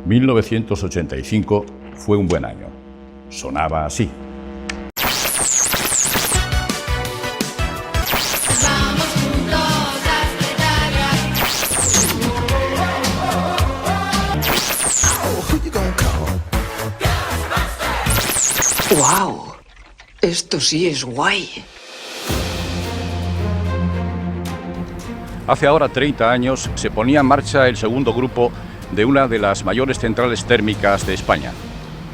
1985 fue un buen año. Sonaba así. ¡Wow! Esto sí es guay. Hace ahora 30 años se ponía en marcha el segundo grupo de una de las mayores centrales térmicas de España.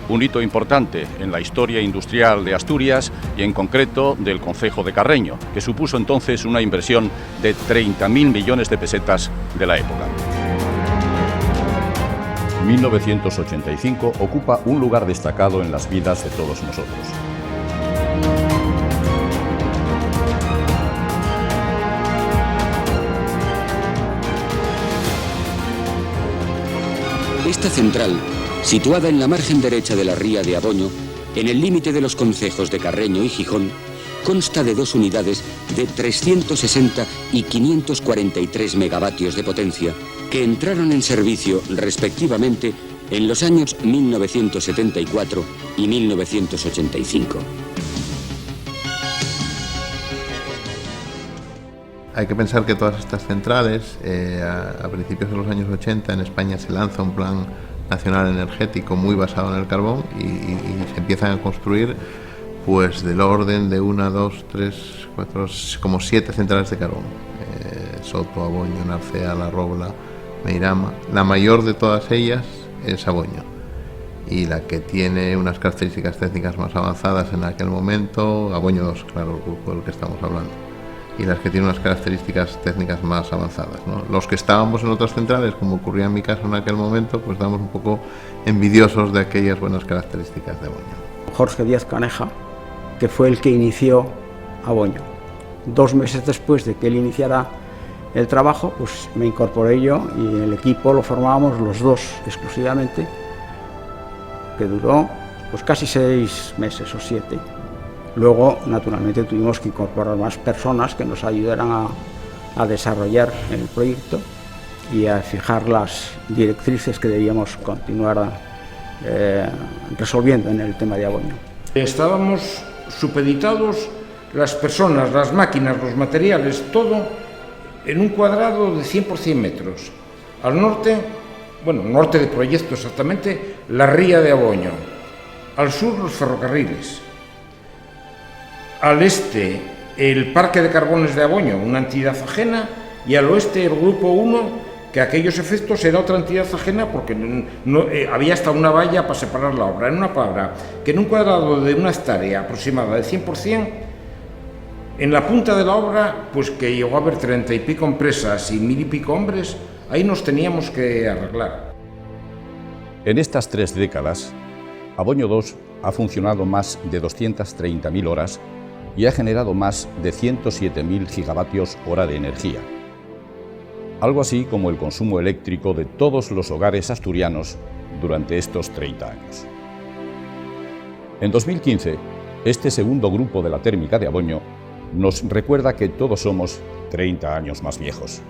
Un hito importante en la historia industrial de Asturias y en concreto del concejo de Carreño, que supuso entonces una inversión de 30.000 millones de pesetas de la época. 1985 ocupa un lugar destacado en las vidas de todos nosotros. Esta central, situada en la margen derecha de la ría de Aboño, en el límite de los concejos de Carreño y Gijón, consta de dos unidades de 360 y 543 megavatios de potencia, que entraron en servicio respectivamente en los años 1974 y 1985. Hay que pensar que todas estas centrales, a principios de los años 80 en España se lanza un plan nacional energético muy basado en el carbón y se empiezan a construir pues del orden de 1, 2, 3, 4, como 7 centrales de carbón. Soto, Aboño, Narcea, La Robla, Meirama. La mayor de todas ellas es Aboño y la que tiene unas características técnicas más avanzadas en aquel momento, Aboño 2, claro, el grupo del que estamos hablando, y las que tienen unas características técnicas más avanzadas, ¿no? Los que estábamos en otras centrales, como ocurría en mi caso en aquel momento, pues estábamos un poco envidiosos de aquellas buenas características de Aboño. Jorge Díaz Caneja, que fue el que inició Aboño. 2 meses después de que él iniciara el trabajo, pues me incorporé yo y el equipo lo formábamos los dos exclusivamente, que duró pues casi 6 meses o 7. Luego, naturalmente, tuvimos que incorporar más personas que nos ayudaran a desarrollar el proyecto y a fijar las directrices que debíamos continuar resolviendo en el tema de Aboño. Estábamos supeditados, las personas, las máquinas, los materiales, todo en un cuadrado de 100 por 100 metros. Al norte, bueno, norte de proyecto exactamente, la ría de Aboño. Al sur, los ferrocarriles. Al este, el Parque de Carbones de Aboño, una entidad ajena, y al oeste, el Grupo 1, que a aquellos efectos era otra entidad ajena porque había hasta una valla para separar la obra. En una palabra, que en un cuadrado de una hectárea aproximada de 100 por 100, en la punta de la obra, pues que llegó a haber 30 y pico empresas y 1000 y pico hombres, ahí nos teníamos que arreglar. En estas 3 décadas, Aboño 2 ha funcionado más de 230.000 horas y ha generado más de 107.000 gigavatios hora de energía. Algo así como el consumo eléctrico de todos los hogares asturianos durante estos 30 años. En 2015, este segundo grupo de la térmica de Aboño nos recuerda que todos somos 30 años más viejos.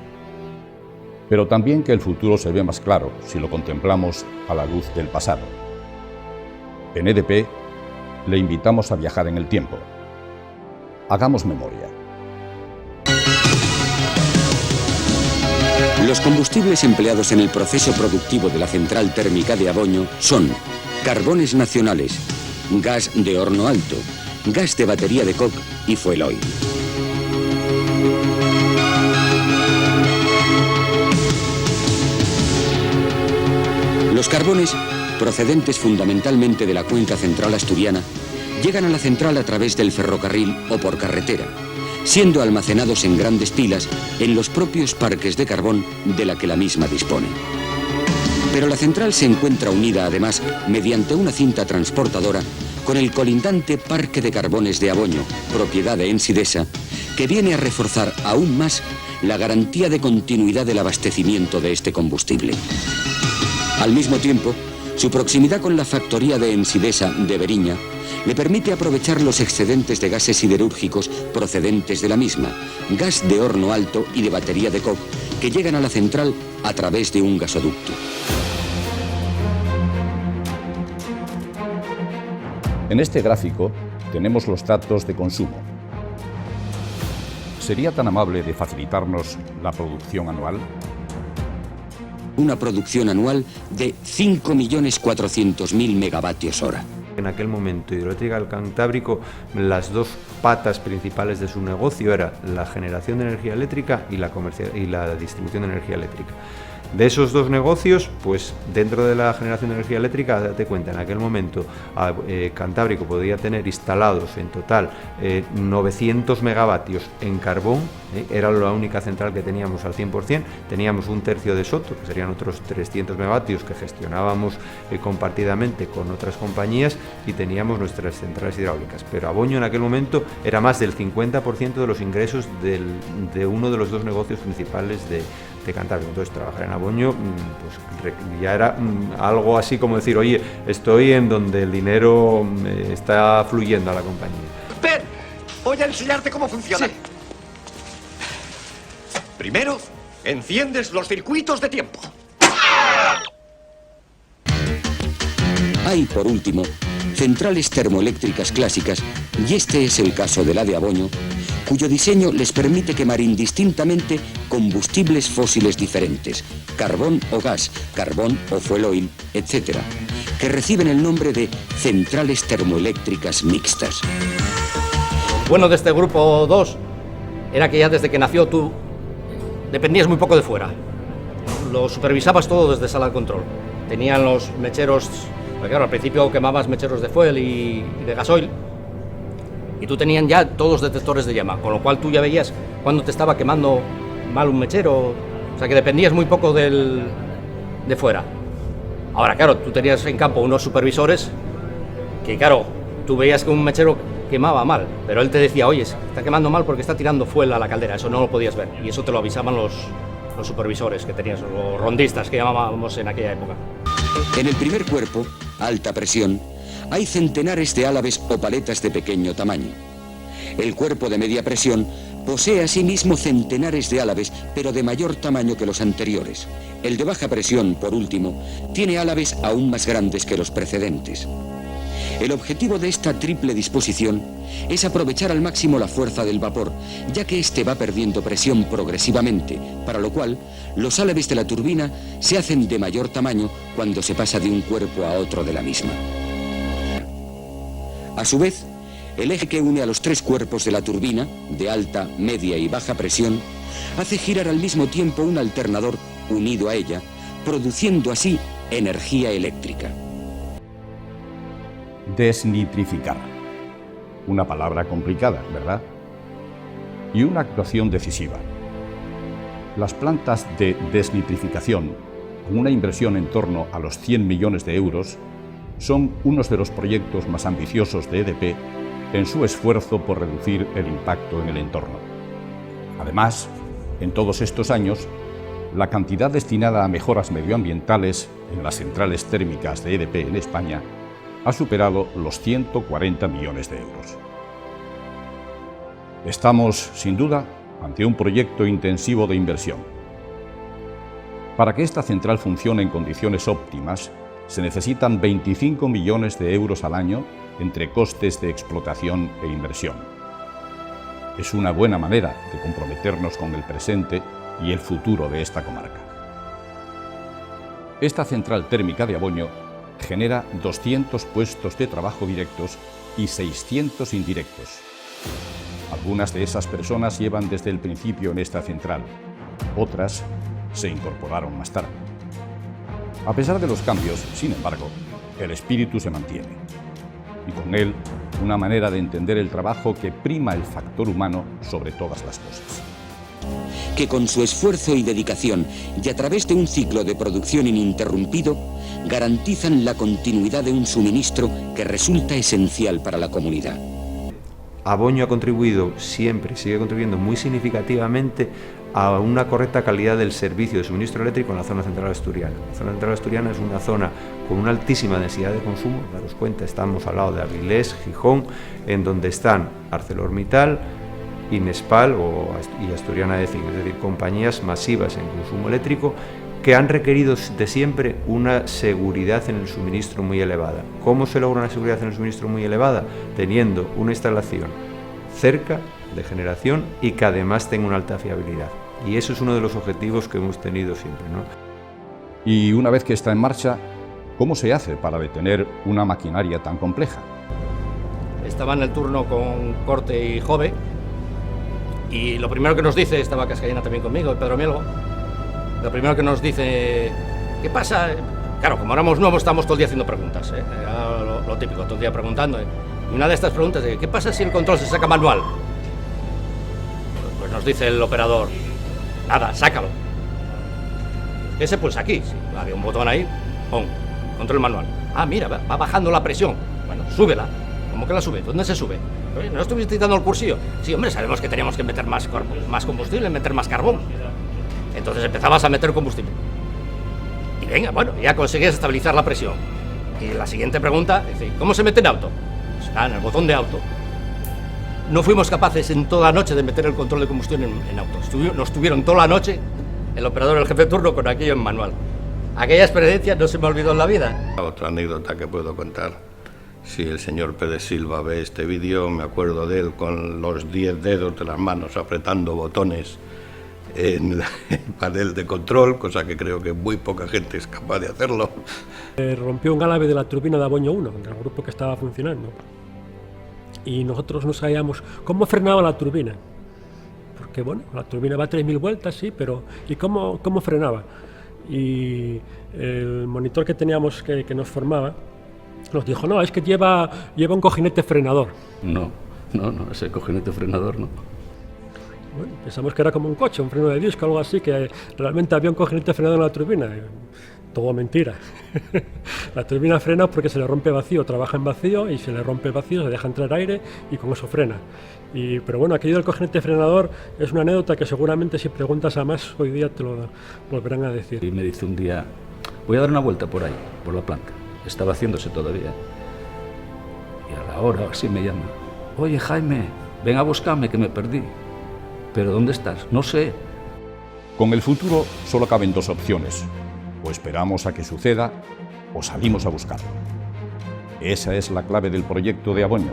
Pero también que el futuro se ve más claro si lo contemplamos a la luz del pasado. En EDP le invitamos a viajar en el tiempo. Hagamos memoria. Los combustibles empleados en el proceso productivo de la central térmica de Aboño son carbones nacionales, gas de horno alto, gas de batería de coque y fueloil. Los carbones, procedentes fundamentalmente de la cuenca central asturiana, llegan a la central a través del ferrocarril o por carretera, siendo almacenados en grandes pilas en los propios parques de carbón de la que la misma dispone. Pero la central se encuentra unida además mediante una cinta transportadora con el colindante Parque de Carbones de Aboño, propiedad de Ensidesa, que viene a reforzar aún más la garantía de continuidad del abastecimiento de este combustible. Al mismo tiempo, su proximidad con la factoría de Ensidesa de Beriña le permite aprovechar los excedentes de gases siderúrgicos procedentes de la misma, gas de horno alto y de batería de coque, que llegan a la central a través de un gasoducto. En este gráfico tenemos los datos de consumo. ¿Sería tan amable de facilitarnos la producción anual? Una producción anual de 5.400.000 megavatios hora. En aquel momento, Hidroeléctrica del Cantábrico, las dos patas principales de su negocio era la generación de energía eléctrica y la distribución de energía eléctrica. De esos dos negocios, pues dentro de la generación de energía eléctrica, date cuenta, en aquel momento Cantábrico podía tener instalados en total 900 megavatios en carbón, era la única central que teníamos al 100%, teníamos un tercio de Soto, que serían otros 300 megavatios que gestionábamos compartidamente con otras compañías, y teníamos nuestras centrales hidráulicas. Pero Aboño en aquel momento era más del 50% de los ingresos de uno de los dos negocios principales de Cantábrico. Entonces trabajar en Aboño pues ya era algo así como decir, oye, estoy en donde el dinero está fluyendo a la compañía. Ven, voy a enseñarte cómo funciona. Sí. Primero, enciendes los circuitos de tiempo. Hay, por último, centrales termoeléctricas clásicas, y este es el caso de la de Aboño, cuyo diseño les permite quemar indistintamente combustibles fósiles diferentes, carbón o gas, carbón o fuel oil, etc., que reciben el nombre de centrales termoeléctricas mixtas. Bueno de este grupo 2 era que ya desde que nació tú dependías muy poco de fuera. Lo supervisabas todo desde sala de control. Tenían los mecheros, claro, al principio quemabas mecheros de fuel y de gasoil, y tú tenían ya todos detectores de llama, con lo cual tú ya veías cuando te estaba quemando mal un mechero, o sea que dependías muy poco de fuera. Ahora, claro, tú tenías en campo unos supervisores que, claro, tú veías que un mechero quemaba mal, pero él te decía, oye, está quemando mal porque está tirando fuel a la caldera, eso no lo podías ver, y eso te lo avisaban los supervisores que tenías, los rondistas que llamábamos en aquella época. En el primer cuerpo, alta presión, hay centenares de álabes o paletas de pequeño tamaño. El cuerpo de media presión posee asimismo centenares de álabes, pero de mayor tamaño que los anteriores. El de baja presión, por último, tiene álabes aún más grandes que los precedentes. El objetivo de esta triple disposición es aprovechar al máximo la fuerza del vapor, ya que éste va perdiendo presión progresivamente, para lo cual los álabes de la turbina se hacen de mayor tamaño cuando se pasa de un cuerpo a otro de la misma. A su vez, el eje que une a los tres cuerpos de la turbina, de alta, media y baja presión, hace girar al mismo tiempo un alternador unido a ella, produciendo así energía eléctrica. Desnitrificar. Una palabra complicada, ¿verdad? Y una actuación decisiva. Las plantas de desnitrificación, con una inversión en torno a los 100 millones de euros, son unos de los proyectos más ambiciosos de EDP en su esfuerzo por reducir el impacto en el entorno. Además, en todos estos años, la cantidad destinada a mejoras medioambientales en las centrales térmicas de EDP en España ha superado los 140 millones de euros. Estamos, sin duda, ante un proyecto intensivo de inversión. Para que esta central funcione en condiciones óptimas, se necesitan 25 millones de euros al año entre costes de explotación e inversión. Es una buena manera de comprometernos con el presente y el futuro de esta comarca. Esta central térmica de Aboño genera 200 puestos de trabajo directos y 600 indirectos. Algunas de esas personas llevan desde el principio en esta central, otras se incorporaron más tarde. A pesar de los cambios, sin embargo, el espíritu se mantiene. Y con él, una manera de entender el trabajo que prima el factor humano sobre todas las cosas. Que con su esfuerzo y dedicación, y a través de un ciclo de producción ininterrumpido, garantizan la continuidad de un suministro que resulta esencial para la comunidad. Aboño ha contribuido siempre, sigue contribuyendo muy significativamente a una correcta calidad del servicio de suministro eléctrico en la zona central asturiana. La zona central asturiana es una zona con una altísima densidad de consumo. Daros cuenta, estamos al lado de Avilés, Gijón, en donde están ArcelorMittal, Inespal y Asturiana de Zinc, es decir, compañías masivas en consumo eléctrico, que han requerido de siempre una seguridad en el suministro muy elevada. ¿Cómo se logra una seguridad en el suministro muy elevada? Teniendo una instalación cerca de generación y que además tenga una alta fiabilidad. Y eso es uno de los objetivos que hemos tenido siempre, ¿no? Y una vez que está en marcha, ¿cómo se hace para detener una maquinaria tan compleja? Estaba en el turno con Corte y Jove, y lo primero que nos dice, estaba Cascallena también conmigo, Pedro Mielgo, lo primero que nos dice, ¿qué pasa? Claro, como éramos nuevos, estamos todo el día haciendo preguntas, ¿eh? Era lo típico, todo el día preguntando. Y una de estas preguntas es, ¿qué pasa si el control se saca manual? Pues nos dice el operador, nada, sácalo. ¿Qué se pulsa aquí? Sí, había un botón ahí, ¡pum! Control manual. Ah, mira, va bajando la presión. Bueno, súbela. ¿Cómo que la sube? ¿Dónde se sube? Oye, ¿no estuviste dando el cursillo? Sí, hombre, sabemos que teníamos que meter más combustible, meter más carbón. Entonces empezabas a meter combustible. Y venga, bueno, ya conseguías estabilizar la presión. Y la siguiente pregunta es, ¿cómo se mete en auto? Pues en el botón de auto. No fuimos capaces en toda la noche de meter el control de combustión en auto. Nos tuvieron toda la noche el operador, el jefe de turno, con aquello en manual. Aquella experiencia no se me olvidó en la vida. Otra anécdota que puedo contar. Si el señor Pérez Silva ve este vídeo, me acuerdo de él con los 10 dedos de las manos apretando botones en el panel de control, cosa que creo que muy poca gente es capaz de hacerlo. Rompió un álabe de la turbina de Aboño 1, del grupo que estaba funcionando. Y nosotros no sabíamos cómo frenaba la turbina. Porque bueno, la turbina va a 3.000 vueltas, sí, pero ¿y cómo frenaba? Y el monitor que teníamos que nos formaba nos dijo, no, es que lleva un cojinete frenador. No, ese cojinete frenador no. Bueno, pensamos que era como un coche, un freno de disco, algo así, que realmente había un cojinete frenador en la turbina. Todo mentira. La turbina frena porque se le rompe vacío, trabaja en vacío y se le rompe el vacío, se deja entrar aire y con eso frena. Pero bueno, aquello del cojinete frenador es una anécdota que seguramente si preguntas a más hoy día te lo volverán a decir. Y me dice un día, voy a dar una vuelta por ahí, por la planta. Estaba haciéndose todavía. Y a la hora así me llama, oye Jaime, ven a buscarme que me perdí. ¿Pero dónde estás? No sé. Con el futuro solo caben dos opciones. O esperamos a que suceda o salimos a buscarlo. Esa es la clave del proyecto de Aboño.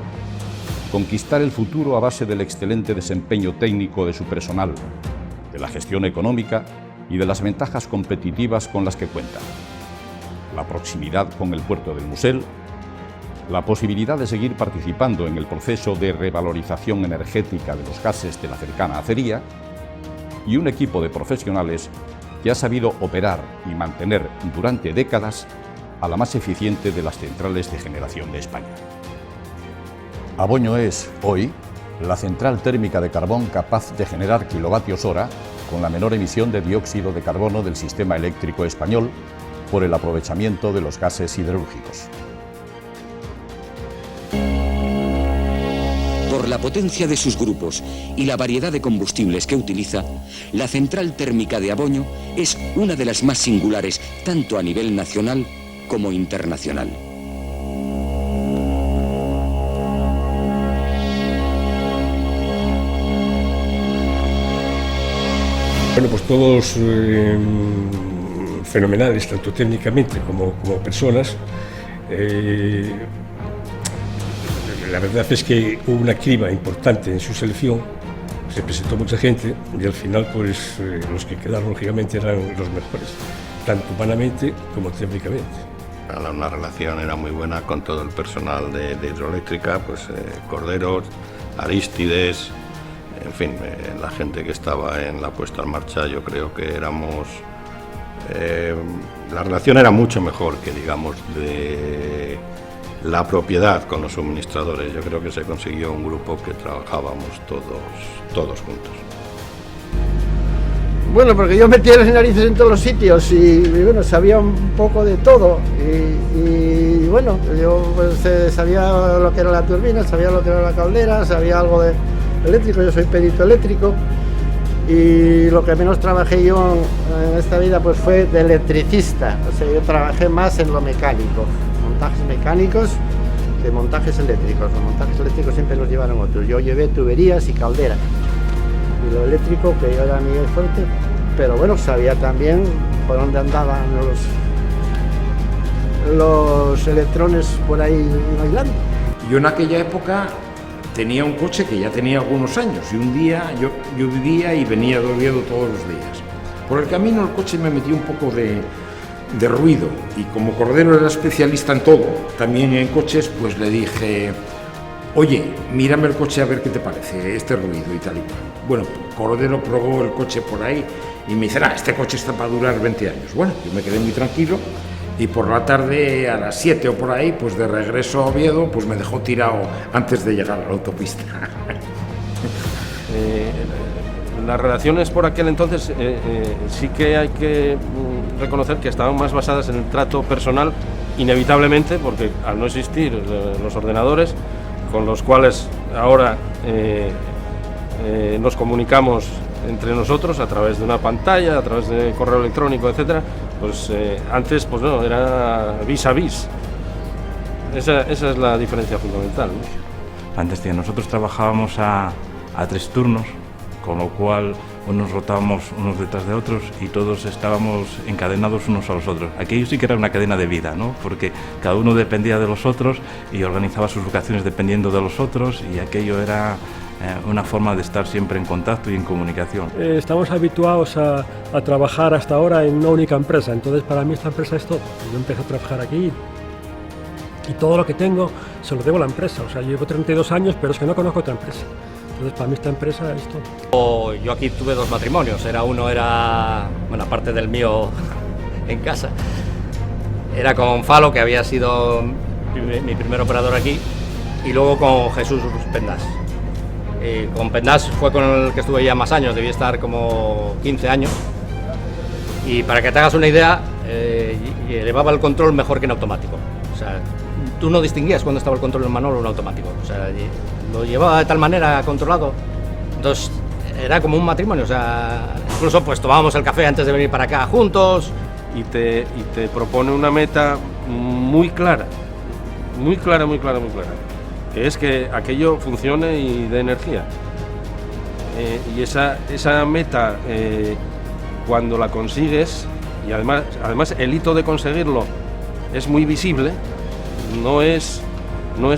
Conquistar el futuro a base del excelente desempeño técnico de su personal, de la gestión económica y de las ventajas competitivas con las que cuenta. La proximidad con el puerto del Musel, la posibilidad de seguir participando en el proceso de revalorización energética de los gases de la cercana acería y un equipo de profesionales que ha sabido operar y mantener durante décadas a la más eficiente de las centrales de generación de España. Aboño es, hoy, la central térmica de carbón capaz de generar kilovatios hora con la menor emisión de dióxido de carbono del sistema eléctrico español por el aprovechamiento de los gases siderúrgicos. Por la potencia de sus grupos y la variedad de combustibles que utiliza, la central térmica de Aboño es una de las más singulares tanto a nivel nacional como internacional. Bueno, pues todos fenomenales, tanto técnicamente como personas. La verdad es que hubo una criba importante en su selección, se presentó mucha gente y al final pues los que quedaron lógicamente eran los mejores, tanto humanamente como técnicamente. La relación era muy buena con todo el personal de hidroeléctrica, pues Corderos, Arístides, en fin, la gente que estaba en la puesta en marcha. Yo creo que éramos... la relación era mucho mejor que, digamos, de la propiedad con los suministradores. Yo creo que se consiguió un grupo que trabajábamos todos juntos. Bueno, porque yo metía las narices en todos los sitios y bueno, sabía un poco de todo y bueno, yo pues, sabía lo que era la turbina, sabía lo que era la caldera, sabía algo de eléctrico, yo soy perito eléctrico y lo que menos trabajé yo en esta vida pues fue de electricista, o sea, yo trabajé más en lo mecánico, montajes mecánicos que montajes eléctricos. Los montajes eléctricos siempre los llevaron otros, yo llevé tuberías y calderas y lo eléctrico que yo era mi fuerte, pero bueno, sabía también por donde andaban los electrones por ahí bailando. Yo en aquella época tenía un coche que ya tenía algunos años y un día yo vivía y venía de Oviedo todos los días. Por el camino el coche me metió un poco de ruido y como Cordero era especialista en todo, también en coches, pues le dije: oye, mírame el coche a ver qué te parece este ruido y tal y cual. Bueno, Cordero probó el coche por ahí y me dice: este coche está para durar 20 años. Bueno, yo me quedé muy tranquilo y por la tarde, a las 7 o por ahí, pues de regreso a Oviedo, pues me dejó tirado antes de llegar a la autopista. Las relaciones por aquel entonces sí que hay que reconocer que estaban más basadas en el trato personal, inevitablemente, porque al no existir los ordenadores con los cuales ahora nos comunicamos entre nosotros a través de una pantalla, a través de correo electrónico, etcétera, pues antes pues no, era vis a vis. Esa es la diferencia fundamental, ¿no? Antes nosotros trabajábamos a 3 turnos, con lo cual nos rotábamos unos detrás de otros y todos estábamos encadenados unos a los otros. Aquello sí que era una cadena de vida, ¿no? Porque cada uno dependía de los otros y organizaba sus vacaciones dependiendo de los otros, y aquello era una forma de estar siempre en contacto y en comunicación. Estamos habituados a trabajar hasta ahora en una única empresa, entonces para mí esta empresa es todo. Yo empecé a trabajar aquí y todo lo que tengo se lo debo a la empresa. O sea, yo llevo 32 años, pero es que no conozco otra empresa. Entonces, para mí esta empresa es todo. Yo aquí tuve 2 matrimonios. Uno era, bueno, aparte del mío en casa, era con Falo, que había sido mi primer operador aquí, y luego con Jesús Pendas. Con Pendas fue con el que estuve ya más años, debí estar como 15 años. Y para que te hagas una idea, elevaba el control mejor que en automático. O sea, tú no distinguías cuando estaba el control en manual o en automático. O sea, lo llevaba de tal manera controlado. Entonces era como un matrimonio. O sea, incluso pues tomábamos el café antes de venir para acá juntos. Y te propone una meta muy clara, que es que aquello funcione y dé energía. Y esa meta, cuando la consigues, y además el hito de conseguirlo es muy visible, no es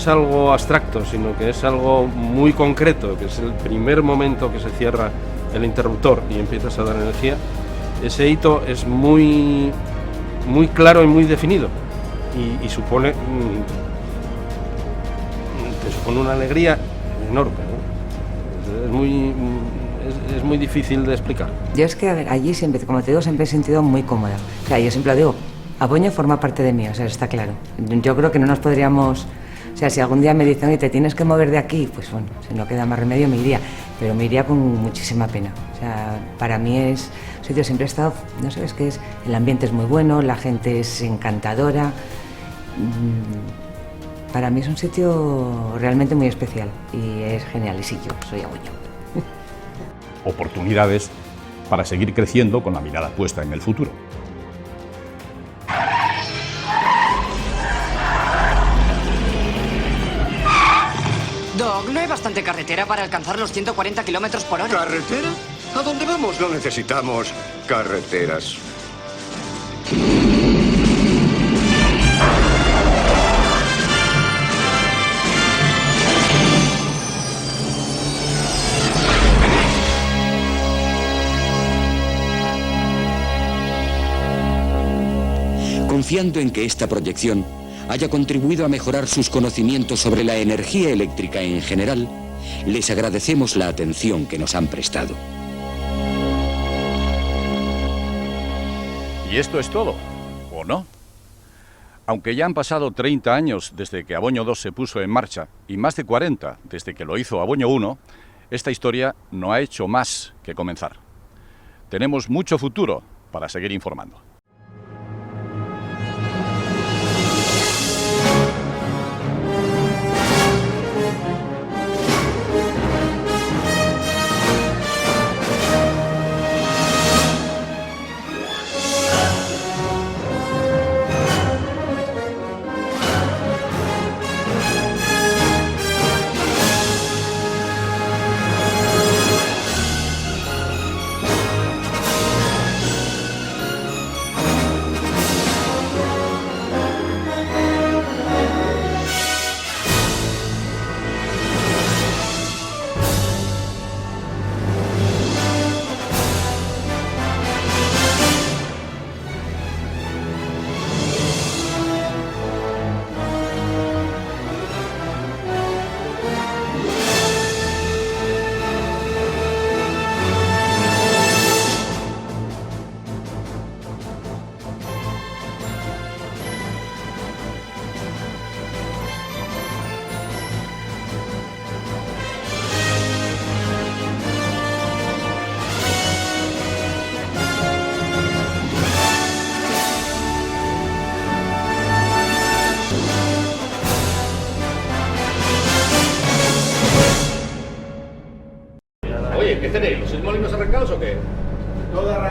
algo abstracto, sino que es algo muy concreto, que es el primer momento que se cierra el interruptor y empiezas a dar energía. Ese hito es muy claro y muy definido y te supone una alegría enorme, ¿no? Es muy difícil de explicar. Yo es que allí siempre, como te digo, siempre he sentido muy cómoda. O sea, yo siempre lo digo, Aboño forma parte de mí, o sea, está claro. Yo creo que no nos podríamos... O sea, si algún día me dicen, oye, te tienes que mover de aquí, pues bueno, si no queda más remedio me iría, pero me iría con muchísima pena. O sea, para mí es... O sea, yo siempre he estado, no sé, es que el ambiente es muy bueno, la gente es encantadora. Para mí es un sitio realmente muy especial y es genial, y sí, yo soy Aboño. Oportunidades para seguir creciendo con la mirada puesta en el futuro. Doc, ¿no hay bastante carretera para alcanzar los 140 kilómetros por hora? ¿Carretera? ¿A dónde vamos? No necesitamos carreteras. Confiando en que esta proyección haya contribuido a mejorar sus conocimientos sobre la energía eléctrica en general, les agradecemos la atención que nos han prestado. Y esto es todo, ¿o no? Aunque ya han pasado 30 años desde que Aboño 2 se puso en marcha y más de 40 desde que lo hizo Aboño 1, esta historia no ha hecho más que comenzar. Tenemos mucho futuro para seguir informando.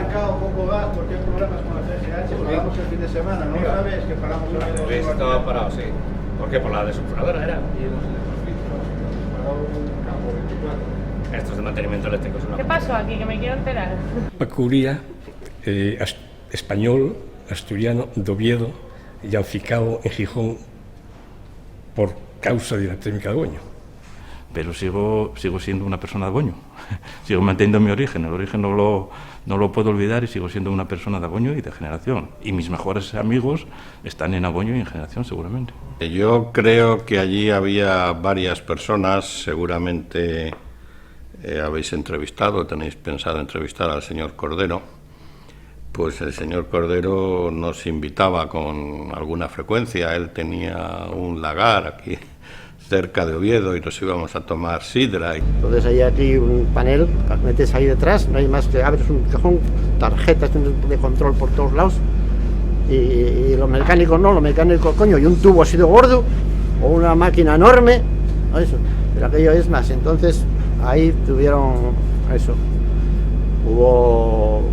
sacado poco gas porque hay problemas con la CGH, paramos el fin de semana, ¿no sabes que paramos el fin de semana? Estaba parado, sí. ¿Por qué? Por la desulfuradora era. Esto es de mantenimiento eléctrico. Es una... ¿Qué pasó aquí? Que me quiero enterar. Macuría, español, asturiano, de Oviedo y aficado en Gijón por causa de la térmica de Boño. Pero sigo siendo una persona de Aboño, sigo manteniendo mi origen, el origen no lo puedo olvidar y sigo siendo una persona de Aboño y de Generación. Y mis mejores amigos están en Aboño y en Generación seguramente. Yo creo que allí había varias personas, seguramente habéis entrevistado, tenéis pensado entrevistar al señor Cordero. Pues el señor Cordero nos invitaba con alguna frecuencia, él tenía un lagar aquí cerca de Oviedo y nos íbamos a tomar sidra. Entonces hay aquí un panel, metes ahí detrás, no hay más que abres un cajón, tarjetas de control por todos lados y los mecánicos no, los mecánicos coño, y un tubo así de gordo o una máquina enorme, eso, pero aquello es más, entonces ahí tuvieron eso, hubo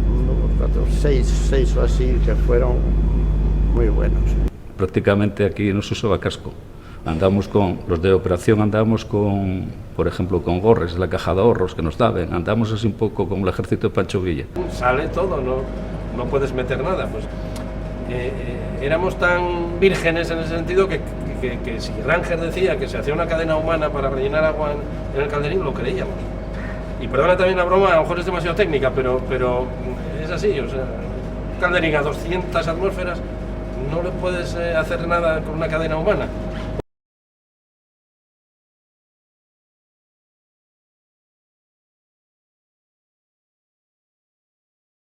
6 o así que fueron muy buenos. Prácticamente aquí no se usaba casco. Andamos con los de operación, andamos con, por ejemplo, con gorres, la caja de ahorros que nos daban, andamos así un poco como el ejército de Pancho Villa. Sale todo, no puedes meter nada. Pues éramos tan vírgenes en ese sentido que si Ranger decía que se hacía una cadena humana para rellenar agua en el calderín, lo creíamos. Y perdona también la broma, a lo mejor es demasiado técnica, pero es así, o sea, un calderín a 200 atmósferas no le puedes hacer nada con una cadena humana.